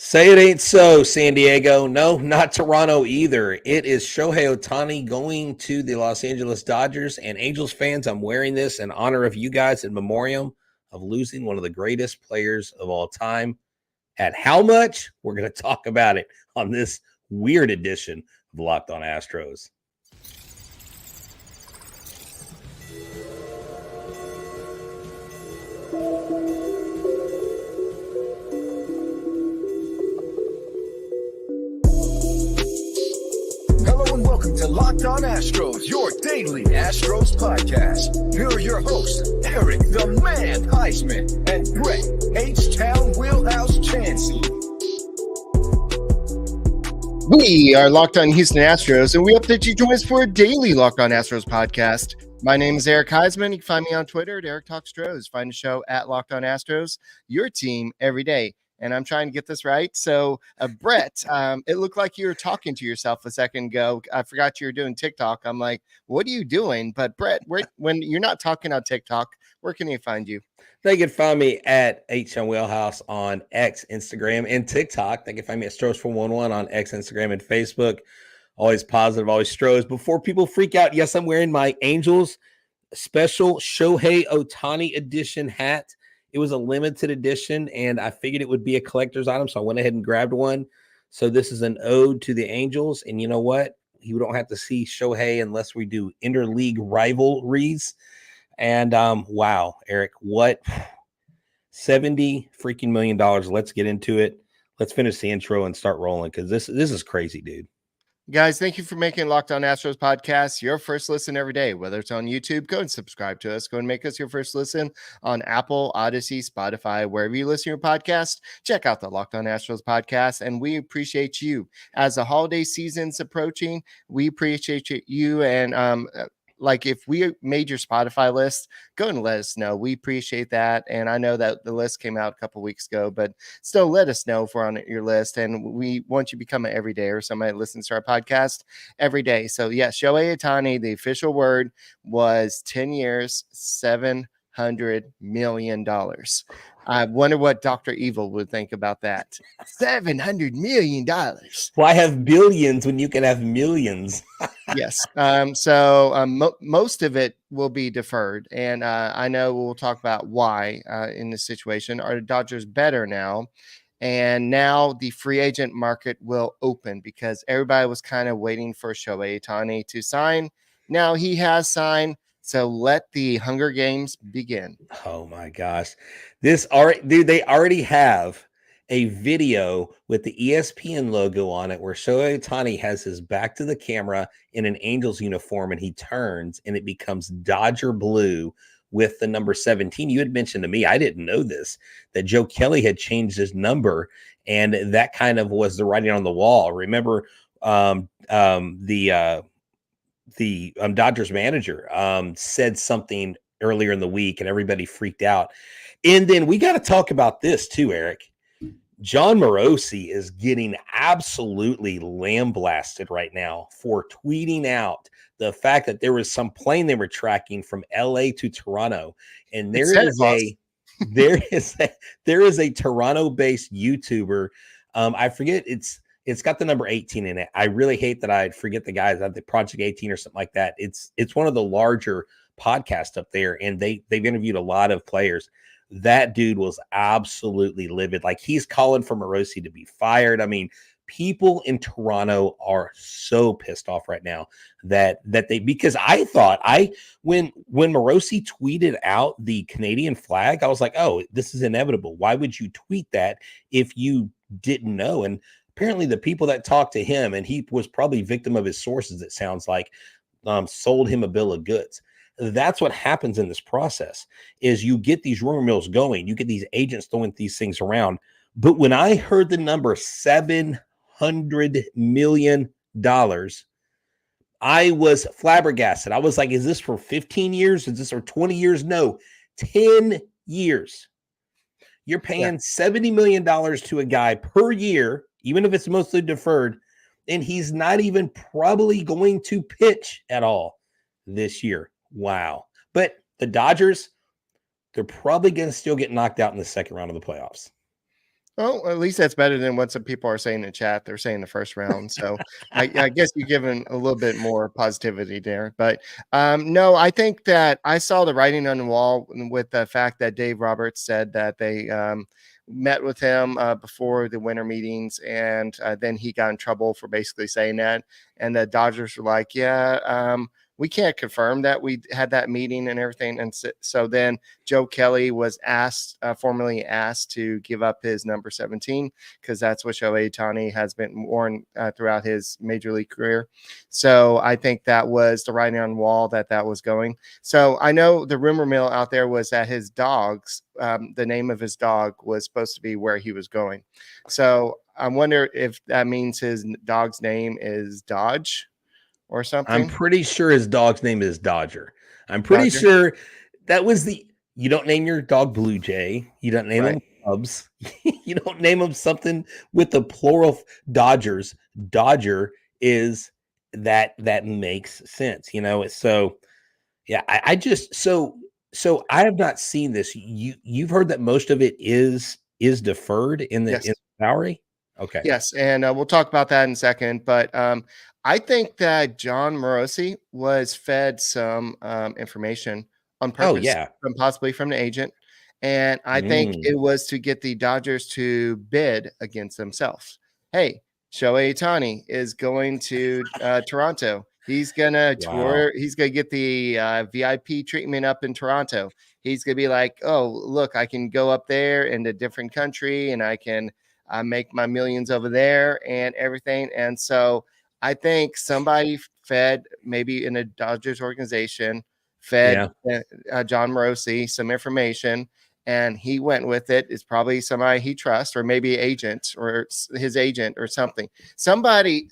Say it ain't so, San Diego. No, not Toronto either. It is Shohei Ohtani going to the Los Angeles Dodgers. And Angels fans, I'm wearing this in honor of you guys in memoriam of losing one of the greatest players of all time. At how much? We're going to talk about it on this weird edition of Locked On Astros. Welcome to Locked On Astros, your daily Astros podcast. Here are your hosts, Eric the Man Huysman and Brett HtownWheelhouse Chancey. We are Locked On Houston Astros, and we hope that you join us for a daily Locked On Astros podcast. My name is Eric Huysman. You can find me on Twitter at Eric Talks Stros. Find the show at Locked On Astros, your team every day. And I'm trying to get this right. So, Brett, it looked like you were talking to yourself a second ago. I forgot you were doing TikTok. I'm like, what are you doing? But, Brett, when you're not talking on TikTok, where can you find you? They can find me at HtownWheelhouse on X, Instagram, and TikTok. They can find me at Stros411 on X, Instagram, and Facebook. Always positive, always Stros. Before people freak out, yes, I'm wearing my Angels special Shohei Ohtani edition hat. It was a limited edition, and I figured it would be a collector's item, so I went ahead and grabbed one. So this is an ode to the Angels, and you know what? You don't have to see Shohei unless we do interleague rivalries. And wow, Eric, what? $70 freaking million. Let's get into it. Let's finish the intro and start rolling because this is crazy, dude. Guys, thank you for making Locked On Astros podcast your first listen every day. Whether it's on YouTube, go and subscribe to us. Go and make us your first listen on Apple, Odyssey, Spotify, wherever you listen to your podcast. Check out the Locked On Astros podcast, and we appreciate you. As the holiday season's approaching, we appreciate you. And like if we made your Spotify list, go and let us know. We appreciate that. And I know that the list came out a couple weeks ago, but still let us know if we're on your list. And we want you to become an everyday or somebody that listens to our podcast every day. So yes, Shohei Ohtani, the official word was 10 years, $700 million. I wonder what Dr. Evil would think about that. $700 million. Why have billions when you can have millions? Yes. So most of it will be deferred. And I know we'll talk about why in this situation. Are the Dodgers better now? And now the free agent market will open because everybody was kind of waiting for Shohei Ohtani to sign. Now he has signed. So let the Hunger Games begin. Oh my gosh. They already have a video with the ESPN logo on it where Shohei Ohtani has his back to the camera in an Angels uniform and he turns and it becomes Dodger blue with the number 17. You had mentioned to me, I didn't know this, that Joe Kelly had changed his number and that kind of was the writing on the wall. Remember the Dodgers manager said something earlier in the week and everybody freaked out. And then we got to talk about this too, Eric. Jon Morosi is getting absolutely lambasted right now for tweeting out the fact that there was some plane they were tracking from LA to Toronto. And there is a Toronto-based YouTuber. I forget it's got the number 18 in it. I really hate that I forget the guys at the Project 18 or something like that. It's one of the larger podcasts up there, and they've interviewed a lot of players. That dude was absolutely livid. Like he's calling for Morosi to be fired. I mean, people in Toronto are so pissed off right now because I thought when Morosi tweeted out the Canadian flag, I was like, oh, this is inevitable. Why would you tweet that if you didn't know? And apparently the people that talked to him, and he was probably victim of his sources, it sounds like, sold him a bill of goods. That's what happens in this process is you get these rumor mills going. You get these agents throwing these things around. But when I heard the number $700 million, I was flabbergasted. I was like, is this for 15 years? Is this for 20 years? No, 10 years. You're paying $70 million to a guy per year, even if it's mostly deferred, and he's not even probably going to pitch at all this year. Wow. But the Dodgers, they're probably going to still get knocked out in the second round of the playoffs. Oh, at least that's better than what some people are saying in the chat. They're saying the first round. So I guess you're giving a little bit more positivity there. But no, I think that I saw the writing on the wall with the fact that Dave Roberts said that they met with him before the winter meetings. And then he got in trouble for basically saying that. And the Dodgers were like, yeah, we can't confirm that we had that meeting and everything. And so then Joe Kelly was formally asked to give up his number 17 because that's what Shohei Ohtani has been worn throughout his major league career. So I think that was the writing on the wall that was going. So I know the rumor mill out there was that his dogs, the name of his dog was supposed to be where he was going. So I wonder if that means his dog's name is Dodge or something. I'm pretty sure his dog's name is Dodger. I'm pretty sure that was you don't name your dog Blue Jay. You don't name him Cubs. You don't name him something with the plural Dodgers. Dodger is that makes sense, So yeah, I just, so I have not seen this. You've heard that most of it is deferred in the salary. Okay. Yes. And we'll talk about that in a second, but I think that John Morosi was fed some information on purpose, possibly from the agent. And I think it was to get the Dodgers to bid against themselves. Hey, Shohei Ohtani is going to Toronto. He's going to tour. He's going to get the VIP treatment up in Toronto. He's going to be like, oh, look, I can go up there in a different country and I can make my millions over there and everything. And so I think somebody fed, maybe in a Dodgers organization, fed John Morosi some information, and he went with it. It's probably somebody he trusts, or maybe agent or his agent or something. Somebody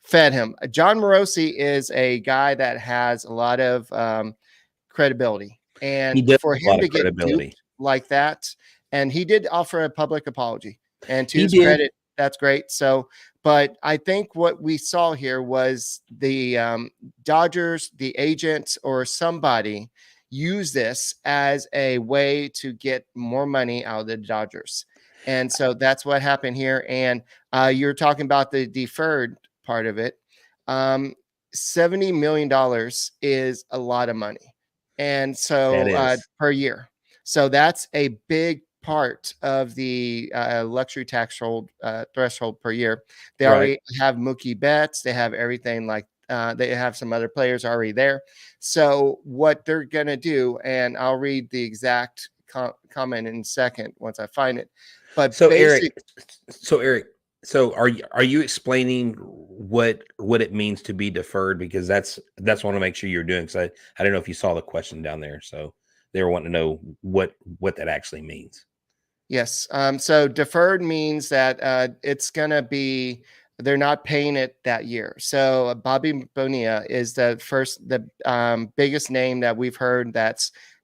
fed him. John Morosi is a guy that has a lot of credibility, and for him to get duped like that, and he did offer a public apology, and to his credit, that's great. So, but I think what we saw here was the Dodgers, the agents, or somebody use this as a way to get more money out of the Dodgers. And so that's what happened here. And you're talking about the deferred part of it. $70 million is a lot of money. And so per year. So that's a big part of the luxury tax threshold per year. They already have Mookie Betts. They have everything like they have some other players already there. So what they're going to do, and I'll read the exact comment in a second once I find it. But so Eric, are you explaining what it means to be deferred? Because that's what I want to make sure you're doing. Because I don't know if you saw the question down there. So they were wanting to know what that actually means. Yes. So deferred means that it's going to be, they're not paying it that year. So Bobby Bonilla is the biggest name that we've heard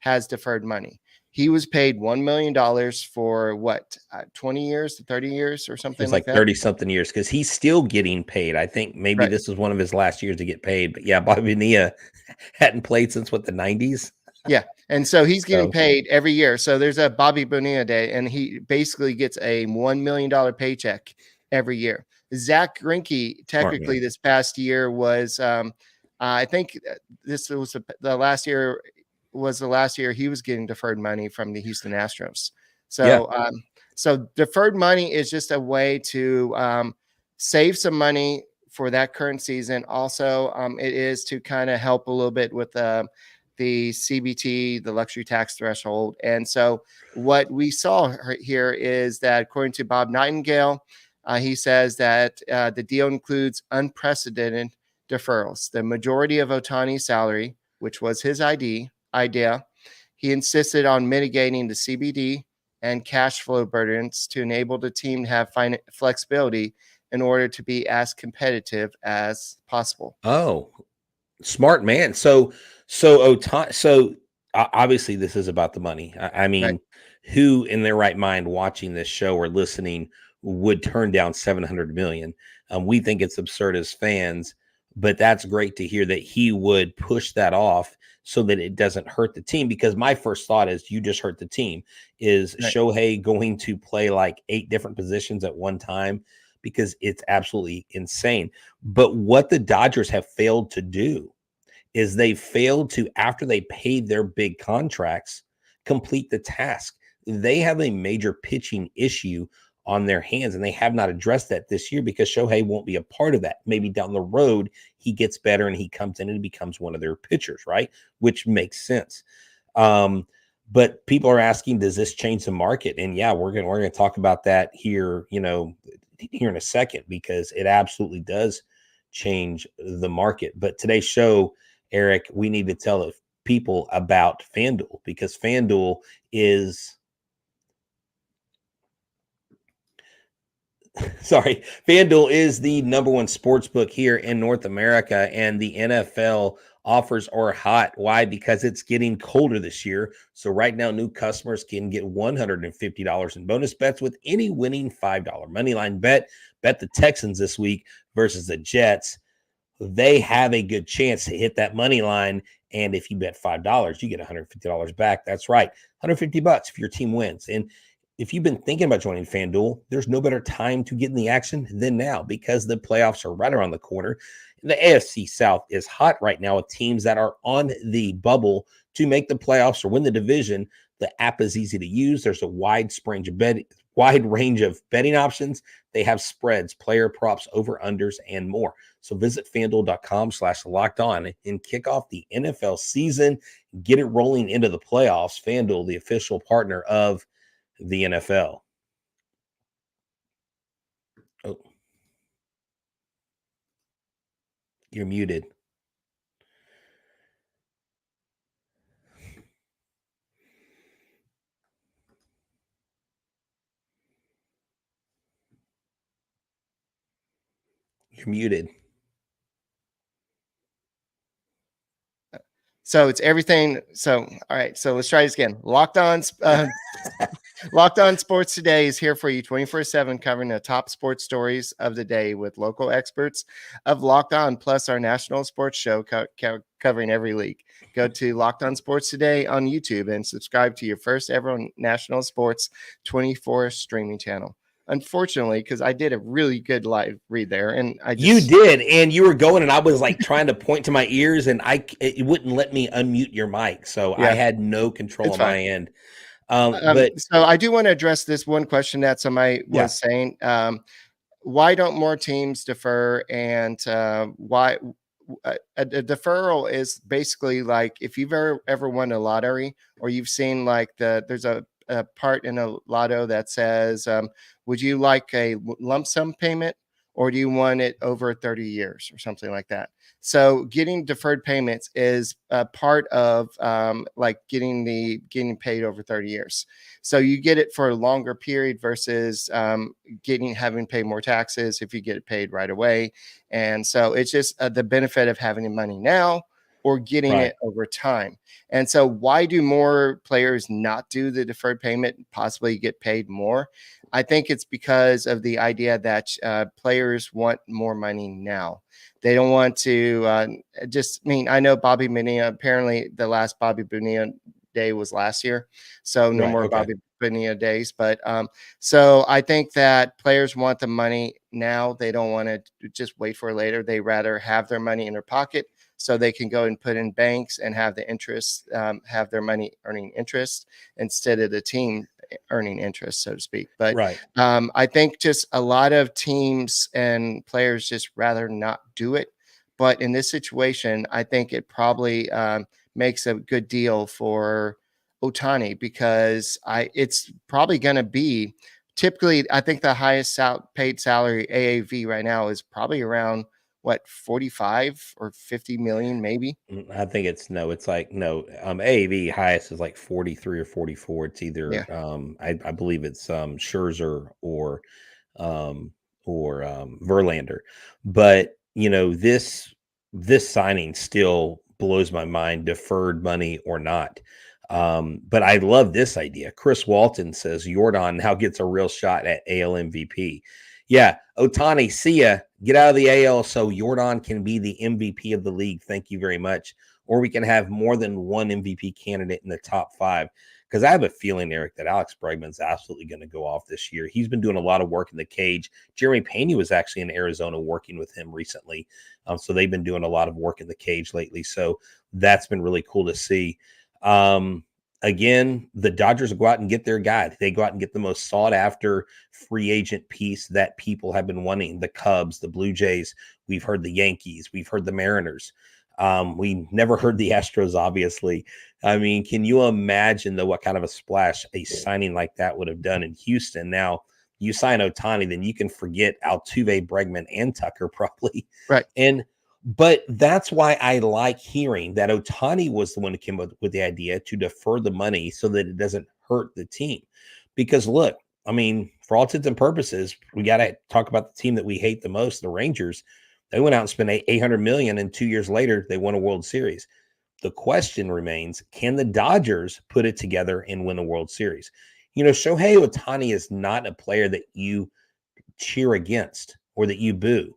has deferred money. He was paid $1 million for what, 20 years to 30 years or something like that? 30 something years, because he's still getting paid. I think maybe this is one of his last years to get paid. But yeah, Bobby Bonilla hadn't played since the 90s. Yeah. And so he's getting paid every year. So there's a Bobby Bonilla Day, and he basically gets a $1 million paycheck every year. Zach Greinke, technically this past year was, I think this was the last year he was getting deferred money from the Houston Astros. So, so deferred money is just a way to save some money for that current season. Also, it is to kind of help a little bit with the CBT, the luxury tax threshold. And so what we saw here is that according to Bob Nightingale, he says that the deal includes unprecedented deferrals. The majority of Ohtani's salary, which was his idea, he insisted on mitigating the CBD and cash flow burdens to enable the team to have flexibility in order to be as competitive as possible. Oh, smart man. So Ohtani. So obviously, this is about the money. I mean, who in their right mind watching this show or listening would turn down $700 million? We think it's absurd as fans, but that's great to hear that he would push that off so that it doesn't hurt the team. Because my first thought is, you just hurt the team. Is Right. Shohei going to play like 8 different positions at one time? Because it's absolutely insane. But what the Dodgers have failed to do is they failed to, after they paid their big contracts, complete the task. They have a major pitching issue on their hands, and they have not addressed that this year because Shohei won't be a part of that. Maybe down the road, he gets better and he comes in and becomes one of their pitchers, right? Which makes sense. But people are asking, does this change the market? And yeah, we're gonna talk about that here, here in a second, because it absolutely does change the market. But today's show, Eric, we need to tell people about FanDuel, because FanDuel is FanDuel is the #1 sports book here in North America, and the NFL offers are hot. Why? Because it's getting colder this year. So right now, new customers can get $150 in bonus bets with any winning $5 moneyline bet. Bet the Texans this week versus the Jets. They have a good chance to hit that money line. And if you bet $5, you get $150 back. That's right, $150 if your team wins. And if you've been thinking about joining FanDuel, there's no better time to get in the action than now, because the playoffs are right around the corner. The AFC South is hot right now with teams that are on the bubble to make the playoffs or win the division. The app is easy to use. There's a wide range of betting options. They have spreads, player props, over-unders, and more. So visit FanDuel.com/lockedon and kick off the NFL season. Get it rolling into the playoffs. FanDuel, the official partner of the NFL. Oh, you're muted. You're muted. So it's everything. So, all right. So let's try this again. Locked On Sports Today is here for you 24/7, covering the top sports stories of the day with local experts of Locked On, plus our national sports show covering every league. Go to Locked On Sports Today on YouTube and subscribe to your first ever national sports 24 streaming channel. Unfortunately, because I did a really good live read there, and you did, and you were going, and I was like trying to point to my ears, and it wouldn't let me unmute your mic, so yeah. I had no control on my end. But so I do want to address this one question that somebody was saying. Why don't more teams defer, and why a deferral is basically like if you've ever won a lottery, or you've seen like there's a part in a lotto that says, would you like a lump sum payment, or do you want it over 30 years or something like that? So getting deferred payments is a part of like getting paid over 30 years. So you get it for a longer period versus having paid more taxes if you get it paid right away. And so it's just the benefit of having the money now or getting it over time. And so why do more players not do the deferred payment, possibly get paid more? I think it's because of the idea that players want more money now. They don't want to I know Bobby Bonilla, apparently the last Bobby Bonilla day was last year. So no more Bobby Bonilla days. But so I think that players want the money now. They don't want to just wait for later. They rather have their money in their pocket, so they can go and put in banks and have the interest, have their money earning interest instead of the team earning interest, so to speak. But I think just a lot of teams and players just rather not do it. But in this situation, I think it probably makes a good deal for Ohtani, because it's probably going to be typically, I think the highest paid salary AAV right now is probably around 45 or 50 million, maybe. I think AAV highest is like 43 or 44. It's either I believe it's Scherzer or Verlander. But this signing still blows my mind, deferred money or not. But I love this idea. Chris Walton says Jordan now gets a real shot at AL MVP. Yeah, Otani, see ya. Get out of the AL so Jordan can be the MVP of the league. Thank you very much. Or we can have more than one MVP candidate in the top 5. Because I have a feeling, Eric, that Alex Bregman's absolutely going to go off this year. He's been doing a lot of work in the cage. Jeremy Pena was actually in Arizona working with him recently. So they've been doing a lot of work in the cage lately. So that's been really cool to see. Again, the Dodgers will go out and get their guy. They go out and get the most sought-after free agent piece that people have been wanting. The Cubs, the Blue Jays. We've heard the Yankees. We've heard the Mariners. We never heard the Astros, obviously. I mean, can you imagine, though, what kind of a splash a signing like that would have done in Houston? Now, you sign Ohtani, then you can forget Altuve, Bregman, and Tucker probably. Right. But that's why I like hearing that Ohtani was the one who came up with the idea to defer the money so that it doesn't hurt the team. Because look, I mean, for all intents and purposes, we got to talk about the team that we hate the most, the Rangers. They went out and spent $800 million, and 2 years later, they won a World Series. The question remains, can the Dodgers put it together and win a World Series? You know, Shohei Ohtani is not a player that you cheer against or that you boo.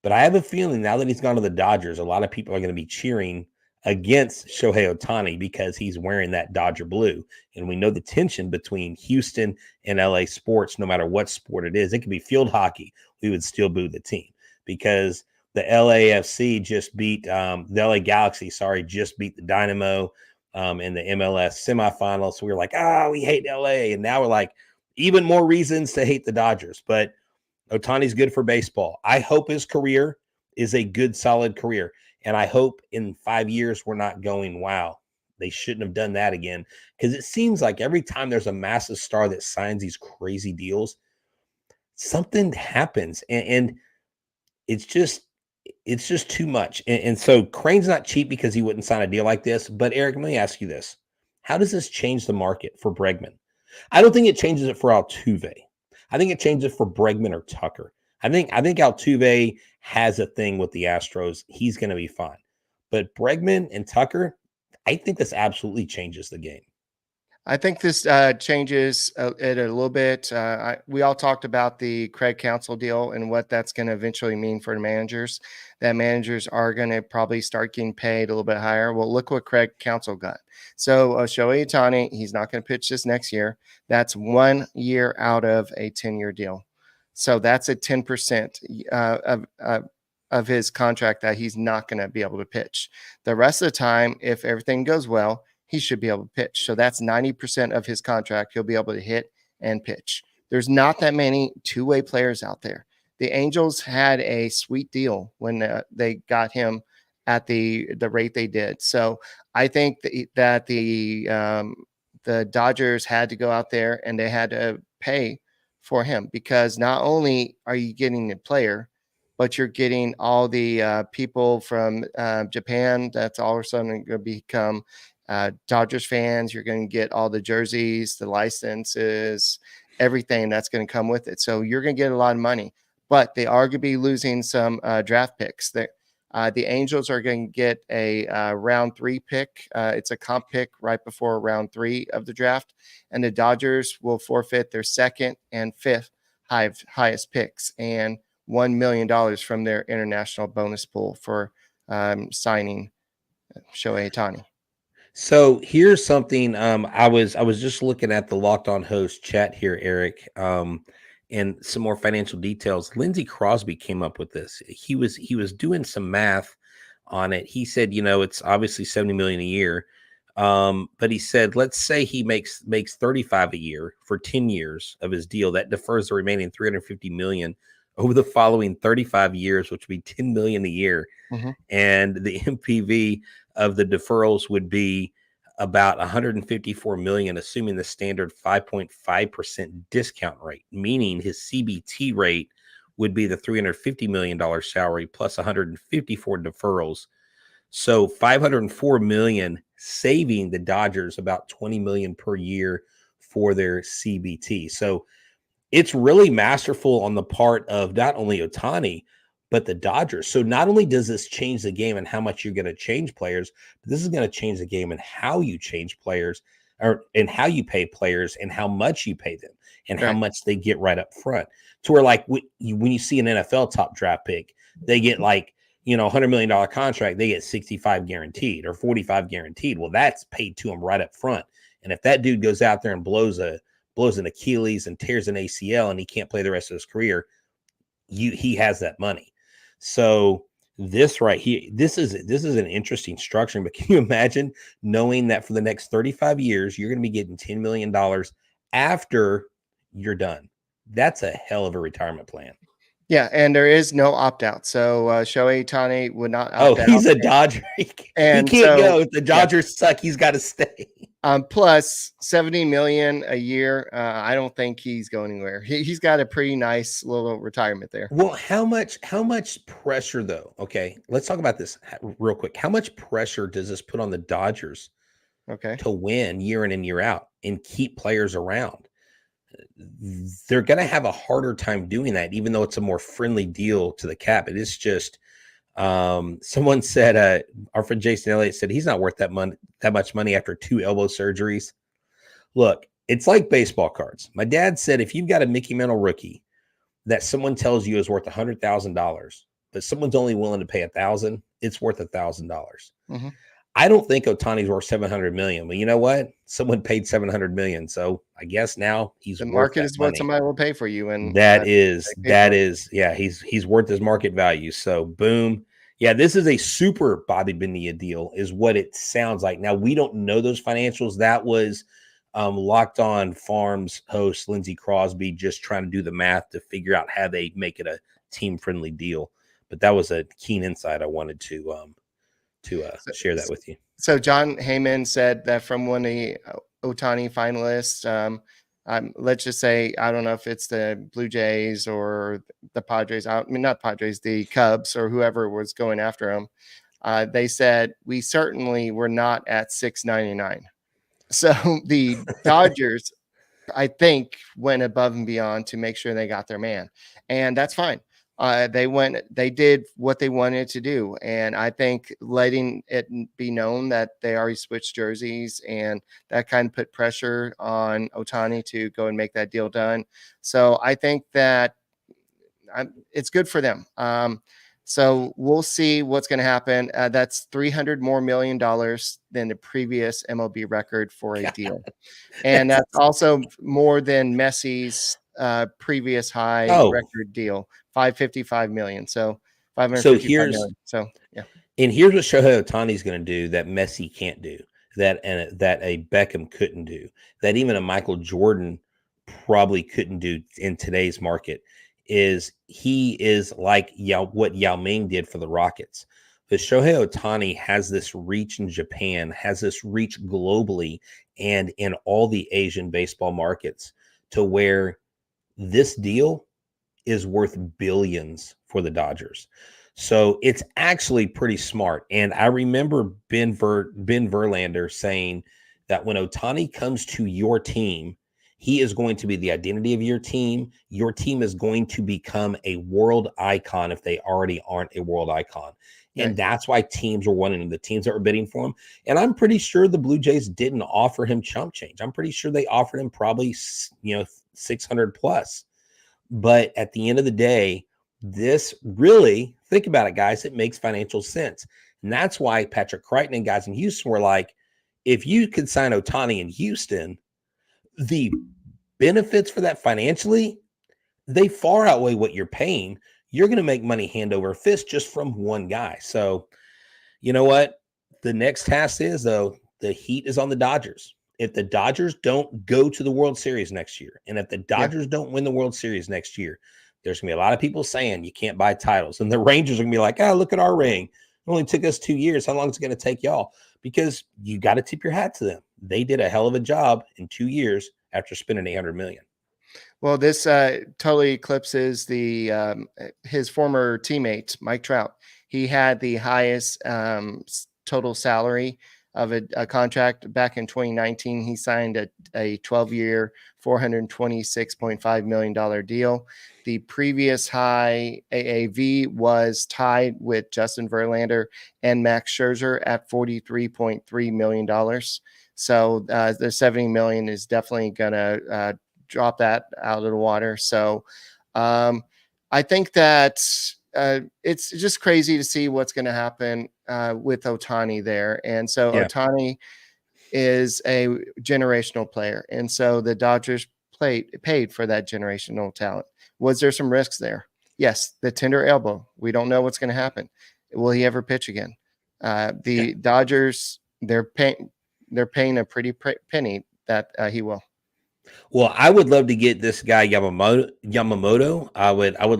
But I have a feeling now that he's gone to the Dodgers, a lot of people are going to be cheering against Shohei Ohtani because he's wearing that Dodger blue. And we know the tension between Houston and LA sports, no matter what sport it is. It could be field hockey. We would still boo the team because the LAFC just beat the LA Galaxy, just beat the Dynamo in the MLS semifinals. So we were like, we hate LA. And now we're like, even more reasons to hate the Dodgers. But Ohtani's good for baseball. I hope his career is a good, solid career. And I hope in 5 years we're not going, wow, they shouldn't have done that again. Because it seems like every time there's a massive star that signs these crazy deals, something happens. And it's just too much. And so Crane's not cheap because he wouldn't sign a deal like this. But Eric, let me ask you this. How does this change the market for Bregman? I don't think it changes it for Altuve. I think it changes it for Bregman or Tucker. I think Altuve has a thing with the Astros. He's going to be fine. But Bregman and Tucker, I think this absolutely changes the game. I think this changes it a little bit. We all talked about the Craig Counsell deal and what that's going to eventually mean for the managers. That managers are going to probably start getting paid a little bit higher. Well, look what Craig Counsell got. So Shohei Ohtani, he's not going to pitch this next year. That's 1 year out of a 10-year deal. So that's a 10% of his contract that he's not going to be able to pitch. The rest of the time, if everything goes well, he should be able to pitch. So that's 90% of his contract. He'll be able to hit and pitch. There's not that many two-way players out there. The Angels had a sweet deal when they got him at the rate they did. So I think that the Dodgers had to go out there and they had to pay for him because not only are you getting the player, but you're getting all the people from Japan that's all of a sudden going to become Dodgers fans. You're going to get all the jerseys, the licenses, everything that's going to come with it. So you're going to get a lot of money, but they are going to be losing some draft picks. The Angels are going to get a round 3 pick. It's a comp pick right before round 3 of the draft. And the Dodgers will forfeit their 2nd and 5th highest picks and $1 million from their international bonus pool for signing Shohei Ohtani. So here's something. I was just looking at the Locked On Host chat here, Eric, and some more financial details. Lindsey Crosby came up with this. He was doing some math on it. He said, it's obviously $70 million a year, but he said, let's say he makes 35 a year for 10 years of his deal. That defers the remaining $350 million over the following 35 years, which would be $10 million a year. Mm-hmm. And the MPV of the deferrals would be about $154 million, assuming the standard 5.5% discount rate, meaning his CBT rate would be the $350 million salary plus 154 deferrals. So $504 million, saving the Dodgers about $20 million per year for their CBT. So it's really masterful on the part of not only Ohtani, but the Dodgers. So not only does this change the game and how much you're going to change players, but this is going to change the game and how you change players. and how you pay players and how much you pay them and how Right. much they get right up front. To where like when you see an NFL top draft pick, they get like, $100 million contract, they get 65 guaranteed or 45 guaranteed. Well, that's paid to them right up front. And if that dude goes out there and blows an Achilles and tears an ACL and he can't play the rest of his career, he has that money. So this right here, this is an interesting structure. But can you imagine knowing that for the next 35 years, you're going to be getting $10 million after you're done? That's a hell of a retirement plan. Yeah, and there is no opt-out. So Shohei Ohtani would not opt out. He's a Dodger. He can't go. If the Dodgers suck, he's got to stay. Plus $70 million a year. I don't think he's going anywhere. He's got a pretty nice little retirement there. Well, how much pressure though? Okay, let's talk about this real quick. How much pressure does this put on the Dodgers to win year in and year out and keep players around? They're going to have a harder time doing that, even though it's a more friendly deal to the cap. It is just, someone said, our friend Jason Elliott said he's not worth that much money after 2 elbow surgeries. Look, it's like baseball cards. My dad said, if you've got a Mickey Mantle rookie that someone tells you is worth $100,000, but someone's only willing to pay $1,000, it's worth $1,000. Mm-hmm. I don't think Ohtani's worth $700 million, but you know what? Someone paid $700 million, so I guess now the market is what somebody will pay for you, and he's worth his market value. So boom, yeah, this is a super Bobby Bonilla deal, is what it sounds like. Now we don't know those financials. That was Locked On Farms host Lindsey Crosby just trying to do the math to figure out how they make it a team friendly deal. But that was a keen insight I wanted to share that with you. So John Heyman said that from one of the Ohtani finalists, let's just say, I don't know if it's the Blue Jays or the Padres, not Padres, the Cubs or whoever was going after him. They said, we certainly were not at $6.99. So the Dodgers, I think, went above and beyond to make sure they got their man. And that's fine. They did what they wanted to do. And I think letting it be known that they already switched jerseys, and that kind of put pressure on Ohtani to go and make that deal done. So I think that it's good for them. So we'll see what's going to happen. That's $300 million more than the previous MLB record for a deal. And that's also more than Messi's previous high record deal, $555 million. So $555 million. So yeah. And here's what Shohei Ohtani is going to do that Messi can't do, that a Beckham couldn't do, that even a Michael Jordan probably couldn't do in today's market. Is he is like what Yao Ming did for the Rockets. But Shohei Ohtani has this reach in Japan, has this reach globally and in all the Asian baseball markets, to where this deal is worth billions for the Dodgers. So it's actually pretty smart. And I remember Ben Verlander saying that when Ohtani comes to your team, he is going to be the identity of your team. Your team is going to become a world icon if they already aren't a world icon. And that's why teams are wanting him, the teams that were bidding for him. And I'm pretty sure the Blue Jays didn't offer him chump change. I'm pretty sure they offered him probably, 600 plus. But at the end of the day, this really, think about it, guys, it makes financial sense. And that's why Patrick Crichton and guys in Houston were like, if you could sign Ohtani in Houston, the benefits for that financially, they far outweigh what you're paying. You're going to make money hand over fist just from one guy. So, you know what? The next task is, though, the heat is on the Dodgers. If the Dodgers don't go to the World Series next year, and if the Dodgers don't win the World Series next year, there's going to be a lot of people saying you can't buy titles. And the Rangers are going to be like, look at our ring. It only took us 2 years. How long is it going to take y'all? Because you got to tip your hat to them. They did a hell of a job in 2 years after spending $800 million. Well, this totally eclipses his former teammate, Mike Trout. He had the highest total salary of a contract back in 2019. He signed a 12-year, $426.5 million deal. The previous high AAV was tied with Justin Verlander and Max Scherzer at $43.3 million. So the 70 million is definitely going to drop that out of the water. So I think that it's just crazy to see what's going to happen with Ohtani there. And so Ohtani is a generational player. And so the Dodgers paid for that generational talent. Was there some risks there? Yes, the tender elbow. We don't know what's going to happen. Will he ever pitch again? The Dodgers, they're paying a pretty penny that he will. Well, I would love to get this guy Yamamoto. I would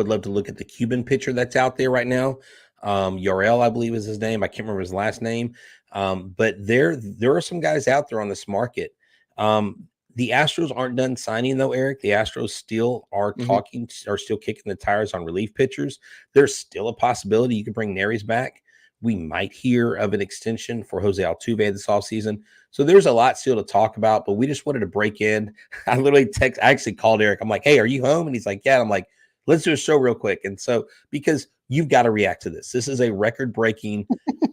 love to look at the Cuban pitcher that's out there right now. Yorel, I believe is his name. I can't remember his last name. But there are some guys out there on this market. The Astros aren't done signing though, Eric. The Astros still are still kicking the tires on relief pitchers. There's still a possibility you could bring Neris back. We might hear of an extension for Jose Altuve this offseason. So there's a lot still to talk about, but we just wanted to break in. I actually called Eric. I'm like, hey, are you home? And he's like, yeah. And I'm like, let's do a show real quick. And so, because you've got to react to this. This is a record-breaking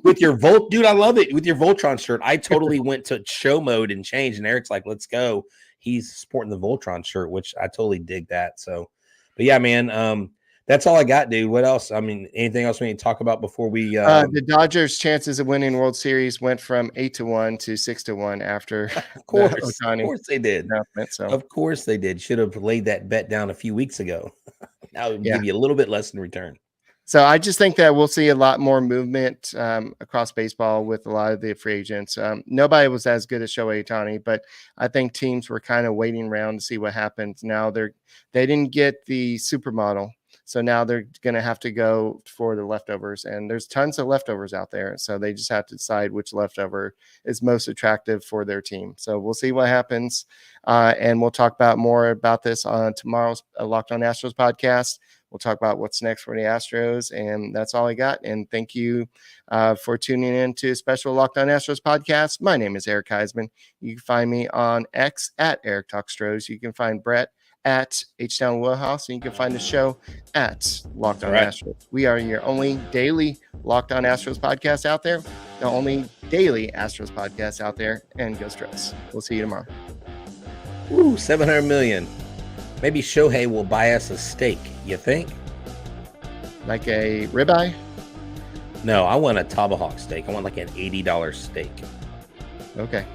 with your dude, I love it. With your Voltron shirt, I totally went to show mode and changed. And Eric's like, let's go. He's sporting the Voltron shirt, which I totally dig that. So, but yeah, man, that's all I got, dude. What else? I mean, anything else we need to talk about before we? The Dodgers' chances of winning World Series went from 8-1 to 6-1 after. Of course they did. So. Of course they did. Should have laid that bet down a few weeks ago. Now it would give you a little bit less in return. So I just think that we'll see a lot more movement across baseball with a lot of the free agents. Nobody was as good as Shohei Ohtani, but I think teams were kind of waiting around to see what happens. Now they didn't get the supermodel. So now they're going to have to go for the leftovers, and there's tons of leftovers out there. So they just have to decide which leftover is most attractive for their team. So we'll see what happens. And we'll talk more about this on tomorrow's Locked On Astros podcast. We'll talk about what's next for the Astros, and that's all I got. And thank you for tuning in to a special Locked On Astros podcast. My name is Eric Huysman. You can find me on X at Eric Talkstros. You can find Brett at HtownWheelhouse, and you can find the show at Locked On Astros. We are your only daily Locked On Astros podcast out there, the only daily Astros podcast out there, and go Astros. We'll see you tomorrow. Ooh, $700 million. Maybe Shohei will buy us a steak, you think? Like a ribeye? No, I want a tomahawk steak. I want like an $80 steak. Okay.